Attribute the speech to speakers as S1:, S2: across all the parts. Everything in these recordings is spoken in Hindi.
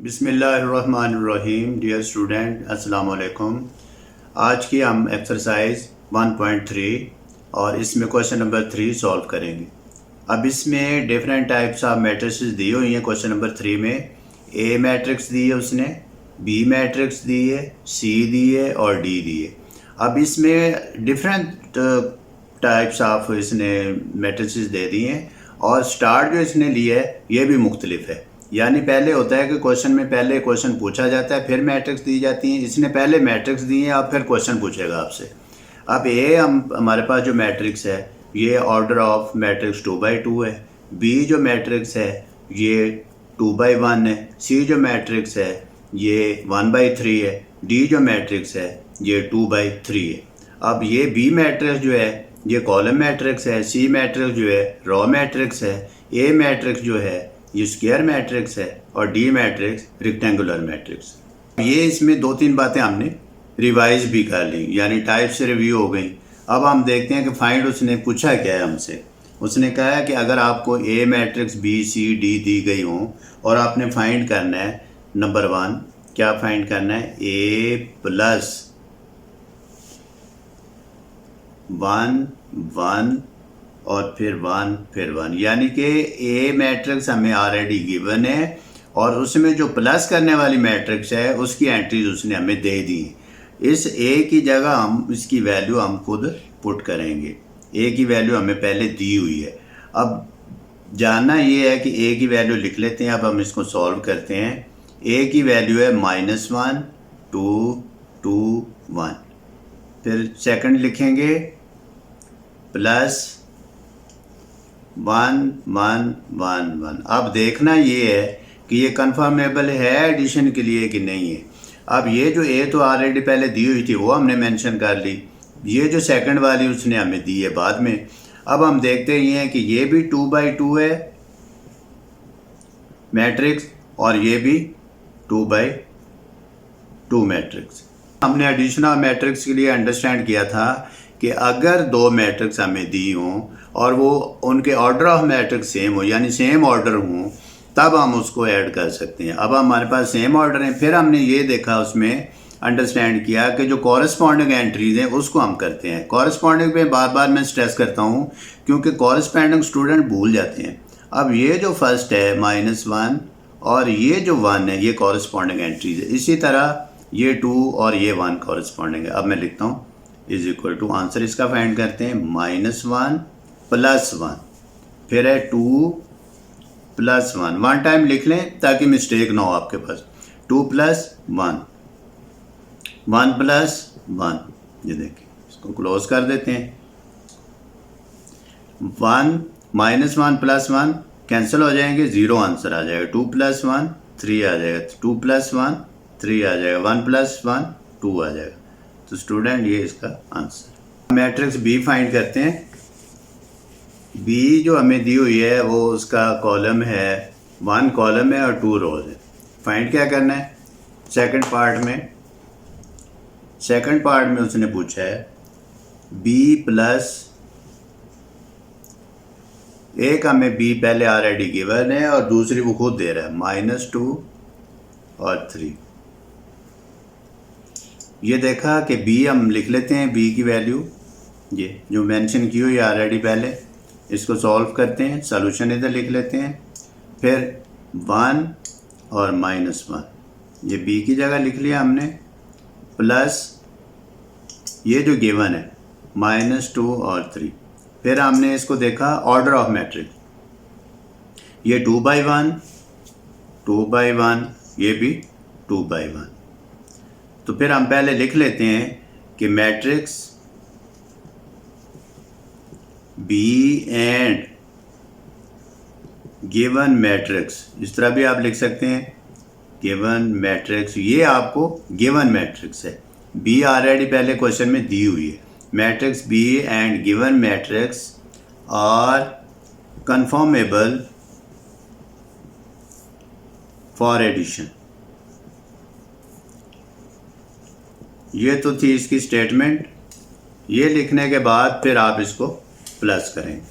S1: बिस्मिल्लाहिर्रहमानिर्रहीम। डियर स्टूडेंट, अस्सलाम वालेकुम। आज की हम एक्सरसाइज 1.3 और इसमें क्वेश्चन नंबर 3 सॉल्व करेंगे। अब इसमें डिफरेंट टाइप्स ऑफ मैट्रिसेस दी हुई हैं। क्वेश्चन नंबर 3 में ए मैट्रिक्स दी है उसने, बी मैट्रिक्स दी है, सी दी है और डी दी है। अब इसमें डिफरेंट टाइप्स ऑफ इसने मैट्रिसेस दे दी हैं और स्टार्ट जो इसने लिया है ये भी मुख्तलिफ है। यानी पहले होता है कि क्वेश्चन में पहले क्वेश्चन पूछा जाता है, फिर मैट्रिक्स दी जाती हैं। इसने पहले मैट्रिक्स दी हैं और फिर क्वेश्चन पूछेगा आपसे। अब ए हमारे पास जो मैट्रिक्स है ये ऑर्डर ऑफ मैट्रिक्स 2/2 है। बी जो मैट्रिक्स है ये 2/1 है। सी जो मैट्रिक्स है ये 1/3 है। डी जो मैट्रिक्स है ये 2/3 है। अब ये बी मैट्रिक्स जो है ये कॉलम मैट्रिक्स है, सी मैट्रिक्स जो है रॉ मैट्रिक्स है, ए मैट्रिक्स जो है ये स्क्वायर मैट्रिक्स है और डी मैट्रिक्स रेक्टेंगुलर मैट्रिक्स। ये इसमें 2-3 बातें हमने रिवाइज भी कर ली, यानी टाइप से रिव्यू हो गई। अब हम देखते हैं कि फाइंड उसने पूछा क्या है हमसे। उसने कहा है कि अगर आपको ए मैट्रिक्स बी सी डी दी गई हो और आपने फाइंड करना है नंबर 1, क्या फाइंड करना है, ए प्लस 1 1 और फिर 1 फिर 1, यानी कि ए मैट्रिक्स हमें ऑलरेडी गिवन है और उसमें जो प्लस करने वाली मैट्रिक्स है उसकी एंट्रीज उसने हमें दे दी। इस ए की जगह हम इसकी वैल्यू हम खुद पुट करेंगे। ए की वैल्यू हमें पहले दी हुई है। अब जानना ये है कि ए की वैल्यू लिख लेते हैं। अब हम इसको सॉल्व करते हैं। ए की वैल्यू है -1 2 2 1। फिर सेकंड लिखेंगे प्लस 1 1 1 1। अब देखना ये है कि ये कन्फर्मेबल है एडिशन के लिए कि नहीं है। अब ये जो ए तो ऑलरेडी पहले दी हुई थी वो हमने मेंशन कर ली। ये जो सेकंड वाली उसने हमें दी है बाद में। अब हम देखते हैं कि ये भी 2/2 है मैट्रिक्स और ये भी 2/2 मैट्रिक्स। हमने एडिशन ऑफ मैट्रिक्स के लिए अंडरस्टैंड किया था कि अगर दो मैट्रिक्स हमें दी हों और वो उनके ऑर्डर ऑफ मैट्रिक्स सेम हो, यानी सेम ऑर्डर हों, तब हम उसको ऐड कर सकते हैं। अब हमारे पास सेम ऑर्डर है। फिर हमने ये देखा, उसमें अंडरस्टैंड किया कि जो कॉरस्पॉन्डिंग एंट्रीज हैं उसको हम करते हैं। कॉरस्पॉन्डिंग पे बार बार मैं स्ट्रेस करता हूँ क्योंकि कॉरस्पॉन्डिंग स्टूडेंट भूल जाते हैं। अब ये जो फर्स्ट है -1 और ये जो 1 है ये कॉरस्पॉन्डिंग एंट्रीज है। इसी तरह ये 2 और ये 1 कॉरस्पॉन्डिंग है। अब मैं लिखता हूँ इज इक्वल टू, आंसर इसका फाइंड करते हैं, -1 + 1 फिर है 2 + 1। 1 टाइम लिख लें ताकि मिस्टेक ना हो आपके पास। 2 + 1 1 + 1। ये देखिए, इसको क्लोज कर देते हैं। 1 -1 + 1 कैंसिल हो जाएंगे, 0 आंसर आ जाएगा। 2 + 1 3 आ जाएगा, 2 + 1 3 आ जाएगा, 1 + 1 2 आ जाएगा। तो स्टूडेंट ये इसका आंसर। मैट्रिक्स बी फाइंड करते हैं। बी जो हमें दी हुई है वो उसका कॉलम है 1 कॉलम है और 2 रोज है। फाइंड क्या करना है, सेकंड पार्ट में उसने पूछा है बी प्लस, एक हमें बी पहले ऑलरेडी गिवन है और दूसरी वो खुद दे रहा है -2 और 3। ये देखा कि बी हम लिख लेते हैं, बी की वैल्यू ये जो मेंशन की हुई है ऑलरेडी पहले। इसको सॉल्व करते हैं, सॉल्यूशन इधर लिख लेते हैं। फिर 1 और -1 ये बी की जगह लिख लिया हमने, प्लस ये जो गिवन है -2 और 3। फिर हमने इसको देखा ऑर्डर ऑफ मैट्रिक्स, ये 2/1 2/1, ये भी 2/1। तो फिर हम पहले लिख लेते हैं कि matrix B and given matrix, इस तरह भी आप लिख सकते हैं गिवन मैट्रिक्स। ये आपको गिवन मैट्रिक्स है, बी ऑलरेडी पहले क्वेश्चन में दी हुई है। Matrix B and given matrix are conformable for addition. ये तो थी इसकी स्टेटमेंट। ये लिखने के बाद फिर आप इसको प्लस करेंगे।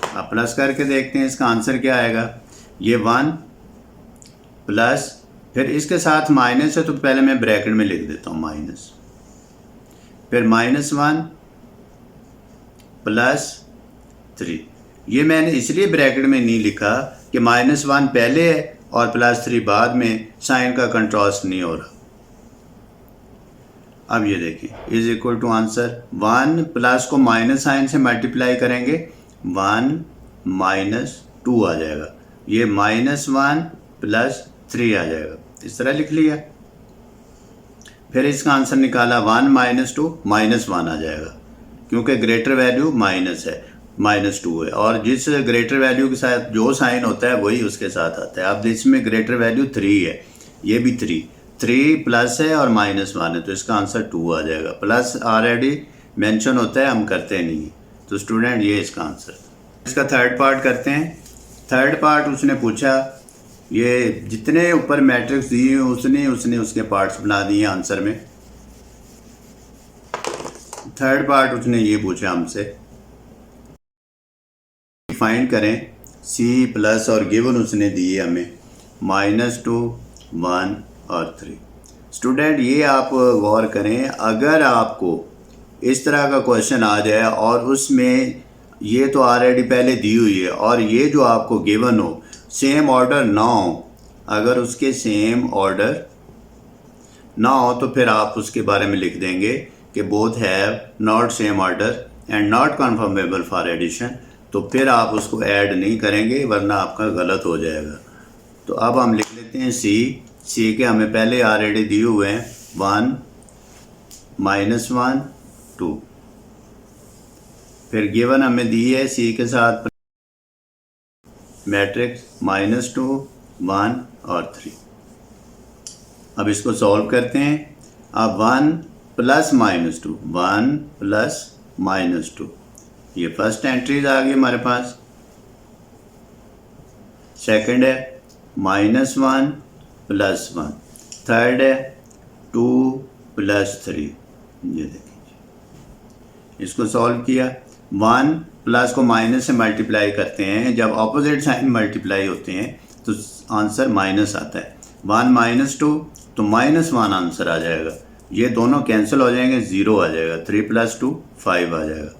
S1: आप प्लस करके देखते हैं इसका आंसर क्या आएगा। ये 1 + फिर इसके साथ माइनस है तो पहले मैं ब्रैकेट में लिख देता हूँ माइनस, फिर -1 +3। ये मैंने इसलिए ब्रैकेट में नहीं लिखा कि -1 पहले है और +3 बाद में, साइन का कंट्रास्ट नहीं हो रहा। अब ये देखें is equal to answer 1 plus को माइनस साइन से मल्टीप्लाई करेंगे 1 -2 आ जाएगा, ये -1 +3 आ जाएगा, इस तरह लिख लिया। फिर इसका आंसर निकाला 1 -2 -1 आ जाएगा, क्योंकि ग्रेटर वैल्यू माइनस है, -2 है, और जिस ग्रेटर वैल्यू के साथ जो साइन होता है वही उसके साथ आता है। अब इसमें ग्रेटर वैल्यू 3 है, ये भी 3 प्लस है और -1 है, तो इसका आंसर 2 आ जाएगा। प्लस ऑलरेडी मेंशन होता है, हम करते नहीं हैं, तो स्टूडेंट ये इसका आंसर। इसका थर्ड पार्ट करते हैं। थर्ड पार्ट उसने पूछा, ये जितने ऊपर मैट्रिक्स दिए उसने उसके पार्ट्स बना दिए आंसर में। थर्ड पार्ट उसने ये पूछा हमसे, फाइंड करें सी प्लस, और गिवन उसने दिए हमें -2 1 और 3। स्टूडेंट ये आप गौर करें, अगर आपको इस तरह का क्वेश्चन आ जाए और उसमें ये तो ऑलरेडी पहले दी हुई है और ये जो आपको गिवन हो सेम ऑर्डर ना हो, अगर उसके सेम ऑर्डर ना हो तो फिर आप उसके बारे में लिख देंगे कि both have not same order and not conformable for addition, तो फिर आप उसको ऐड नहीं करेंगे वरना आपका गलत हो जाएगा। तो अब हम लिख लेते हैं सी के हमें पहले ऑलरेडी दिए हुए हैं 1 -1 2, फिर गिवन हमें दी है सी के साथ मैट्रिक्स -2 1 और 3। अब इसको सॉल्व करते हैं। अब 1 + -2 1 + -2, ये फर्स्ट एंट्रीज आ गई हमारे पास। सेकंड है -1 + 1, थर्ड है 2 + 3, ये देखिए इसको सॉल्व किया। 1 प्लस को माइनस से मल्टीप्लाई करते हैं, जब ऑपोजिट साइन मल्टीप्लाई होते हैं तो आंसर माइनस आता है। 1 - 2 तो -1 आंसर आ जाएगा, ये दोनों कैंसिल हो जाएंगे, 0 आ जाएगा। 3 + 2 5 आ जाएगा,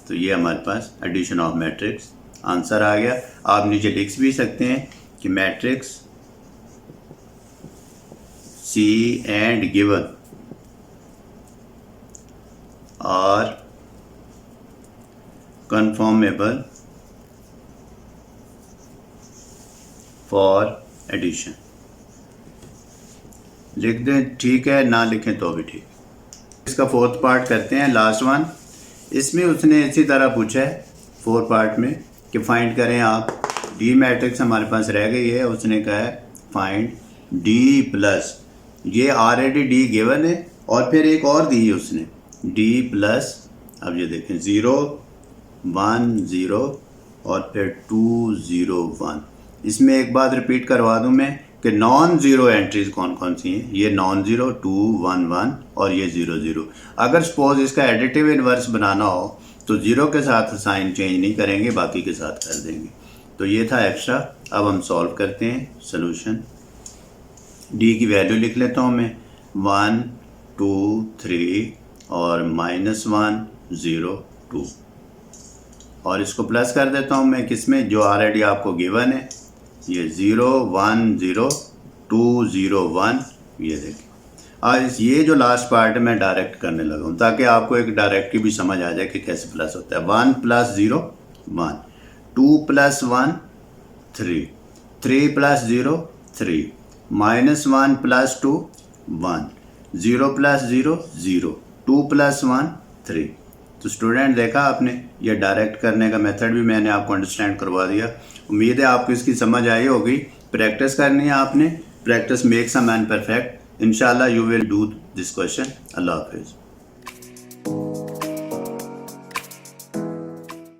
S1: तो ये हमारे पास एडिशन ऑफ मैट्रिक्स आंसर आ गया। आप नीचे लिख भी सकते हैं कि matrix C and given are conformable for addition. लिख दें ठीक है, ना लिखें तो भी ठीक। इसका फोर्थ पार्ट करते हैं, लास्ट वन। इसमें उसने इसी तरह पूछा है 4 पार्ट में कि फाइंड करें आप डी मैट्रिक्स हमारे पास रह गई है। उसने कहा है फाइंड डी प्लस, ये ऑलरेडी डी गिवन है और फिर एक और दी है उसने डी प्लस। अब ये देखें 0 1 0 और फिर 2 0 1। इसमें एक बात रिपीट करवा दूं मैं कि नॉन ज़ीरो एंट्रीज कौन कौन सी हैं। ये नॉन ज़ीरो 2 1 1 और ये 0 0। अगर सपोज इसका एडिटिव इन्वर्स बनाना हो तो 0 के साथ साइन चेंज नहीं करेंगे, बाकी के साथ कर देंगे। तो ये था एक्स्ट्रा। अब हम सॉल्व करते हैं सोल्यूशन। डी की वैल्यू लिख लेता हूँ मैं 1 2 3 और -1 0 2, और इसको प्लस कर देता हूँ मैं किसमें, जो ऑलरेडी आपको गिवन है, ये 0 1 0 2 0 1। ये देखिए, आज ये जो लास्ट पार्ट है मैं डायरेक्ट करने लगा हूँ ताकि आपको एक डायरेक्ट की भी समझ आ जाए कि कैसे प्लस होता है। 1 + 0 1, 2 + 1 3, 3 + 0 3, -1 + 2 1, 0 + 0 0, 2 + 1 3। तो स्टूडेंट देखा आपने, ये डायरेक्ट करने का मेथड भी मैंने आपको अंडरस्टैंड करवा दिया। उम्मीद है आपको इसकी समझ आई होगी। प्रैक्टिस करनी है आपने, practice makes a man perfect. इंशाल्लाह you will do this question. अल्लाह हाफिज़।